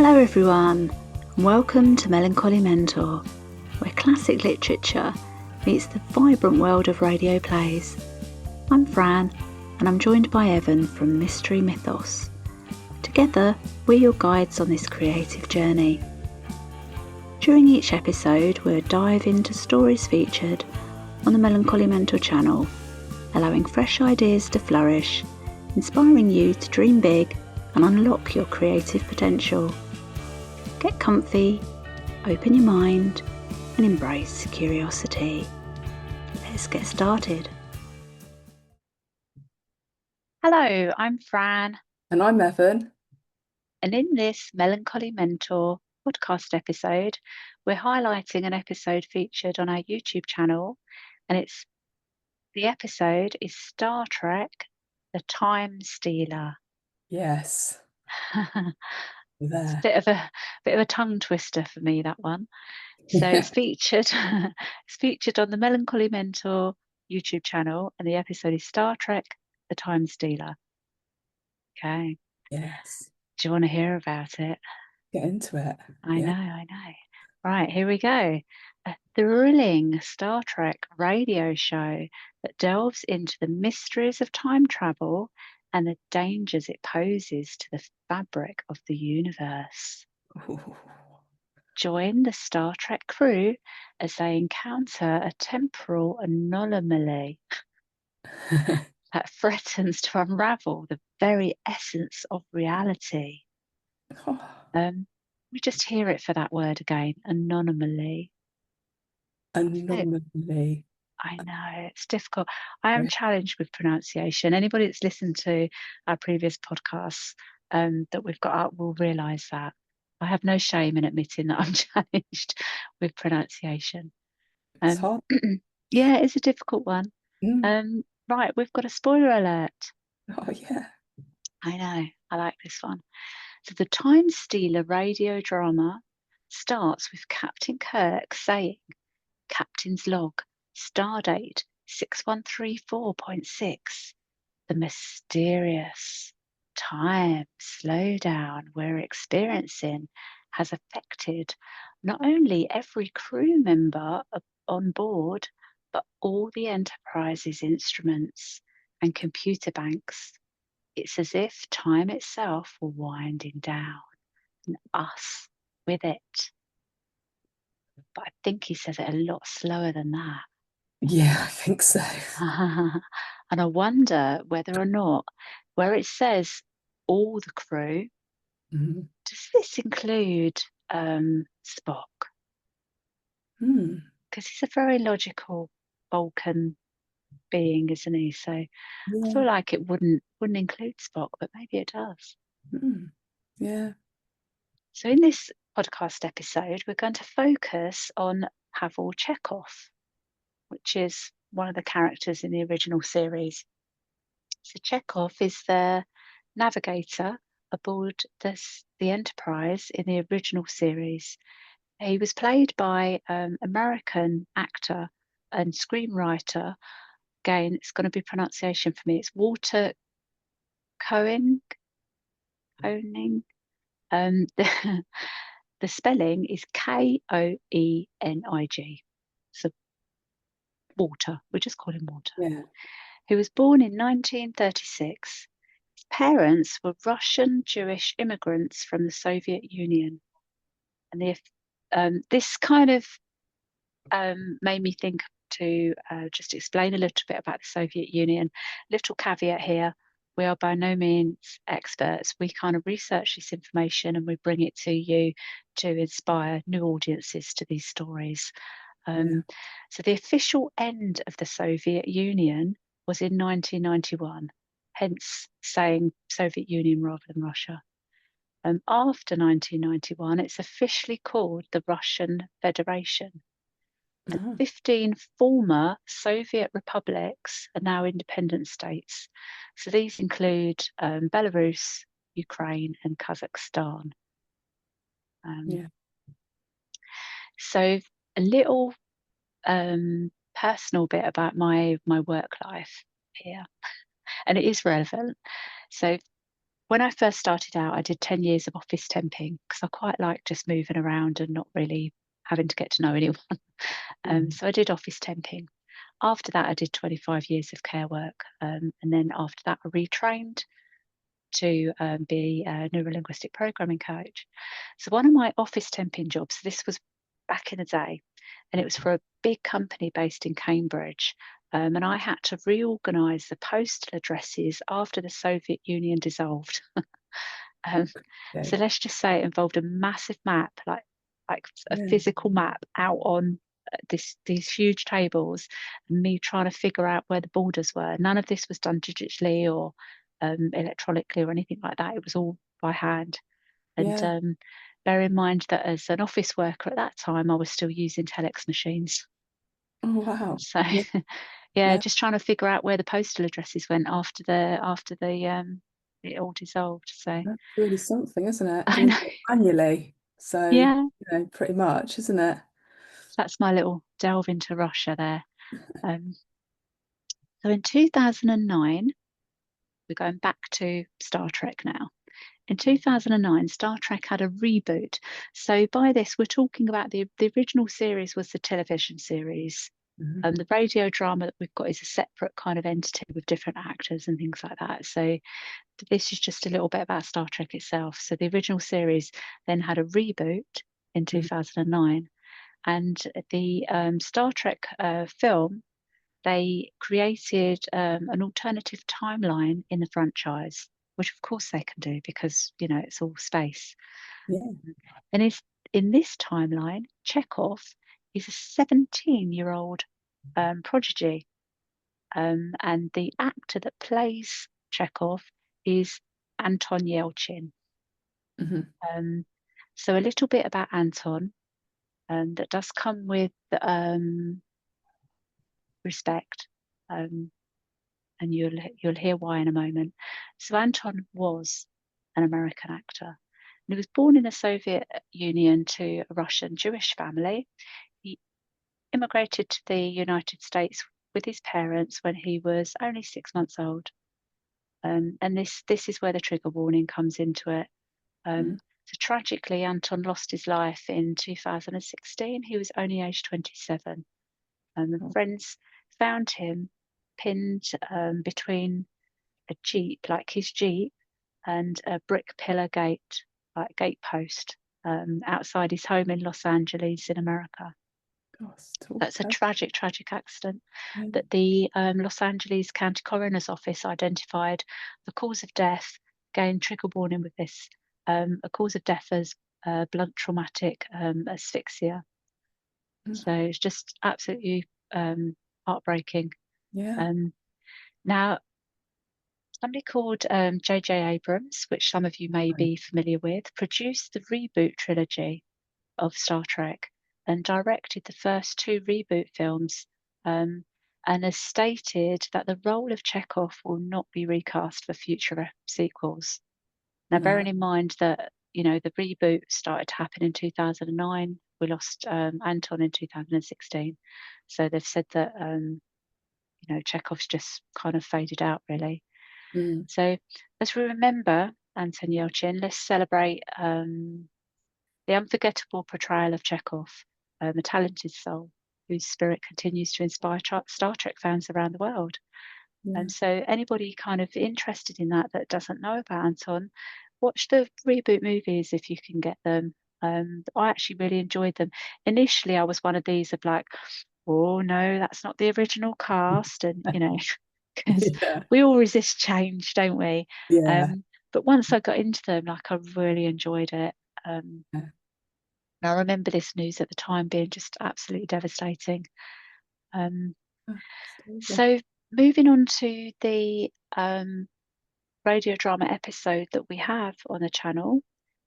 Hello everyone, and welcome to Melancholy Mentor, where classic literature meets the vibrant world of radio plays. I'm Fran, and I'm joined by Evan from Mystery Mythos. Together, we're your guides on this creative journey. During each episode, we'll dive into stories featured on the Melancholy Mentor channel, allowing fresh ideas to flourish, inspiring you to dream big and unlock your creative potential. Get comfy, open your mind, and embrace curiosity. Let's get started. Hello, I'm Fran. And I'm Evan. And in this Melancholy Mentor podcast episode, we're highlighting an episode featured on our YouTube channel, and the episode is Star Trek: The Time Stealer. Yes. It's a bit of a tongue twister for me, that one. So Yeah. it's featured on the Melancholy Mentor YouTube channel, and the episode is Star Trek: The Time Stealer. Okay. Yes. Do you want to hear about it? Get into it. I know. Right, here we go. A thrilling Star Trek radio show that delves into the mysteries of time travel and the dangers it poses to the fabric of the universe. Ooh. Join the Star Trek crew as they encounter a temporal anomaly that threatens to unravel the very essence of reality. We just hear it for that word again, anomaly. Anomaly. I know, it's difficult. I am challenged with pronunciation. Anybody that's listened to our previous podcasts that we've got up will realise that. I have no shame in admitting that I'm challenged with pronunciation. It's hard. Yeah, it's a difficult one. Mm. Right, we've got a spoiler alert. Oh, yeah. I know, I like this one. So the Time Stealer radio drama starts with Captain Kirk saying, Captain's log, stardate 6134.6, the mysterious time slowdown we're experiencing has affected not only every crew member on board, but all the Enterprise's instruments and computer banks. It's as if time itself were winding down, and us with it. But I think he says it a lot slower than that. Yeah, I think so. And I wonder whether or not, where it says all the crew, Mm. does this include Spock? Mm. Because he's a very logical Vulcan being, isn't he? So I feel Yeah. like it wouldn't include Spock, but maybe it does. Mm. Yeah. So in this podcast episode, we're going to focus on Pavel Chekhov, which is one of the characters in the original series. So Chekhov is the navigator aboard the Enterprise in the original series. He was played by American actor and screenwriter. Again, it's going to be pronunciation for me. It's Walter Koenig. The spelling is Koenig. So Walter. We just call him Walter. Yeah. He was born in 1936. His parents were Russian Jewish immigrants from the Soviet Union. And this kind of made me think to just explain a little bit about the Soviet Union. Little caveat here, we are by no means experts. We kind of research this information and we bring it to you to inspire new audiences to these stories. So the official end of the Soviet Union was in 1991, hence saying Soviet Union rather than Russia. After 1991, it's officially called the Russian Federation. And Oh. 15 former Soviet republics are now independent states. So these include Belarus, Ukraine, and Kazakhstan. Yeah. So a little personal bit about my work life here, and it is relevant. So when I first started out, I did 10 years of office temping because I quite like just moving around and not really having to get to know anyone. Mm. So I did office temping. After that, I did 25 years of care work. And then after that, I retrained to be a neurolinguistic programming coach. So one of my office temping jobs, this was back in the day, and it was for a big company based in Cambridge. And I had to reorganize the postal addresses after the Soviet Union dissolved. Um, so Okay. let's just say it involved a massive map, like a Yeah. physical map out on these huge tables, and me trying to figure out where the borders were. None of this was done digitally or electronically or anything like that. It was all by hand. And Yeah. bear in mind that as an office worker at that time, I was still using telex machines. Oh, wow. So Yeah. yeah, Yeah. just trying to figure out where the postal addresses went after the it all dissolved. So That's really something, isn't it? I Doing know. it manually. So, Yeah, pretty much, isn't it? that's my little delve into Russia there. Um, so in 2009, we're going back to Star Trek now. In 2009, Star Trek had a reboot. So by this, we're talking about the original series was the television series. Mhm. The radio drama that we've got is a separate kind of entity with different actors and things like that. So this is just a little bit about Star Trek itself. So the original series then had a reboot in Mhm. 2009, and the Star Trek film, they created an alternative timeline in the franchise, which of course they can do because it's all space. Yeah. And in this timeline, Chekhov is a 17-year-old prodigy, and the actor that plays Chekhov is Anton Yelchin. Mhm. Um, so a little bit about Anton, that does come with respect, um, and you'll hear why in a moment. So Anton was an American actor, and he was born in the Soviet Union to a Russian Jewish family. He immigrated to the United States with his parents when he was only 6 months old. And this is where the trigger warning comes into it. Mhm. So tragically, Anton lost his life in 2016. He was only aged 27. And the Oh, friends found him pinned between a Jeep, like his Jeep, and a brick pillar gate, like gatepost, outside his home in Los Angeles in America. gosh, talk That's a tell. tragic, tragic accident Yeah. that the Los Angeles County Coroner's Office identified the cause of death. Again, trigger warning with this, a cause of death as blunt traumatic asphyxia. Mm. So it's just absolutely heartbreaking. Yeah. Um, Now, somebody called J.J. Abrams, which some of you may Right. be familiar with, produced the reboot trilogy of Star Trek and directed the first two reboot films, and has stated that the role of Chekhov will not be recast for future sequels. Now, No. bearing in mind that the reboot started to happen in 2009, we lost Anton in 2016, so they've said that Chekhov's just kind of faded out really. Mm. So as we remember Anton Yelchin, let's celebrate the unforgettable portrayal of Chekhov, a talented soul whose spirit continues to inspire Star Trek fans around the world. Yeah. And so, anybody kind of interested in that doesn't know about Anton, watch the reboot movies if you can get them. I actually really enjoyed them. Initially, I was one of these of like, oh no, that's not the original cast, and because Yeah. we all resist change, don't we? Yeah. Um, but once I got into them, like I really enjoyed it. Yeah. And I remember this news at the time being just absolutely devastating. Um, Absolutely. so moving on to the radio drama episode that we have on the channel.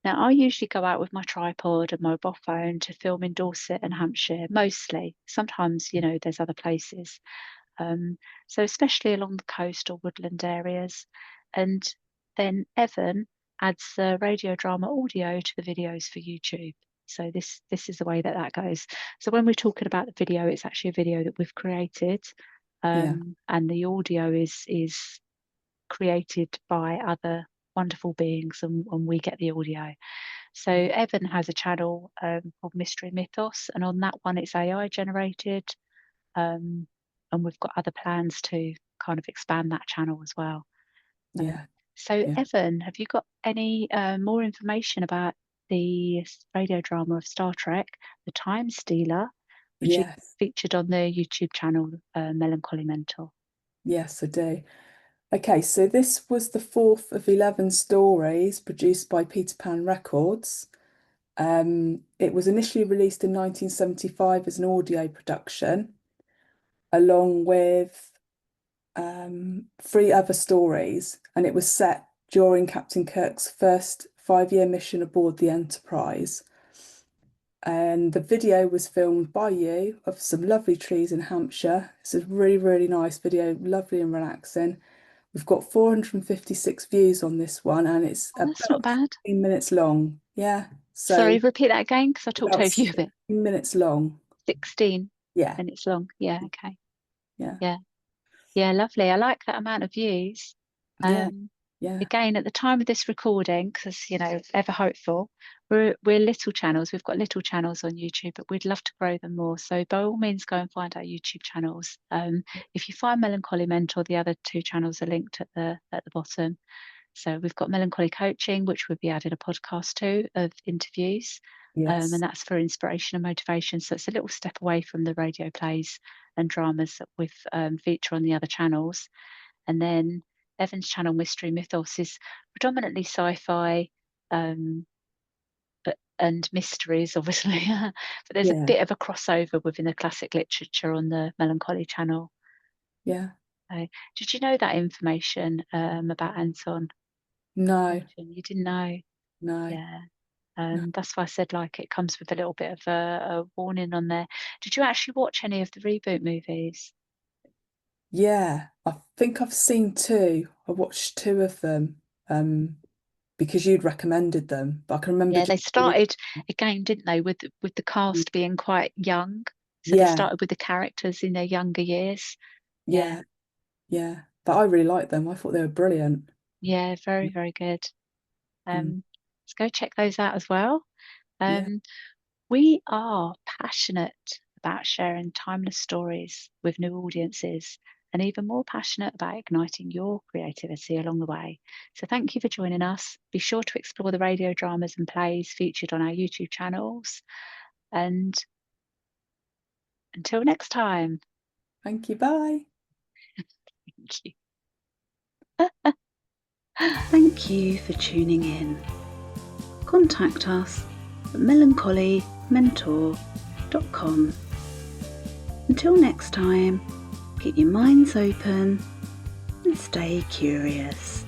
Now, I usually go out with my tripod and mobile phone to film in Dorset and Hampshire, mostly. Sometimes, there's other places. Um, so especially along the coast or woodland areas. And then Evan adds the radio drama audio to the videos for YouTube. So this is the way that goes. So when we're talking about the video, it's actually a video that we've created, Yeah. and the audio is created by other wonderful beings, and we get the audio. So Evan has a channel called Mystery Mythos, and on that one it's AI generated, and we've got other plans to kind of expand that channel as well. Yeah. So Yeah. Evan, have you got any more information about the radio drama of Star Trek, The Time Stealer, which is Yes. featured on the YouTube channel Melancholy Mentor? Yes, I do. Okay, so this was the fourth of 11 stories produced by Peter Pan Records. It was initially released in 1975 as an audio production, along with three other stories, and it was set during Captain Kirk's first 5-year mission aboard the Enterprise. And the video was filmed by you of some lovely trees in Hampshire. It's a really, really nice video, lovely and relaxing. We've got 456 views on this one, and it's Oh, that's not about bad. 15 minutes long. Yeah, so Sorry, repeat that again because I talked about over you a bit. 16 minutes long. 16 Yeah, minutes long. Yeah, okay. yeah, Yeah. Yeah, lovely. I like that amount of views. yeah, Um, yeah, Again, at the time of this recording, because ever hopeful, we're little channels. We've got little channels on YouTube, but we'd love to grow them more. So by all means, go and find our YouTube channels. If you find Melancholy Mentor, the other two channels are linked at the bottom. So we've got Melancholy Coaching, which we'll be adding a podcast to of interviews. And yes, that's for inspiration and motivation. So it's a little step away from the radio plays and dramas that we've feature on the other channels. And then Evan's channel, Mystery Mythos, is predominantly sci-fi and mysteries, obviously. But there's a yeah, bit of a crossover within the classic literature on the Melancholy channel. yeah. Did you know that information about Anton? No, You didn't know? no, Yeah. no. That's why I said like it comes with a little bit of a warning on there. Did you actually watch any of the reboot movies? Yeah, I think I've seen two. I watched two of them because you'd recommended them, but I can remember Yeah, just they started again, didn't they, with the cast being quite young. So they yeah, started with the characters in their younger years. Yeah, yeah, yeah. But I really liked them. I thought they were brilliant. yeah, very, very good. Mm, Let's go check those out as well. yeah, Um, we are passionate about sharing timeless stories with new audiences and even more passionate about igniting your creativity along the way. So thank you for joining us. Be sure to explore the radio dramas and plays featured on our YouTube channels. And until next time, thank you. Bye. thank you. Thank you for tuning in. Contact us at melancholymentor.com. Until next time, keep your minds open and stay curious.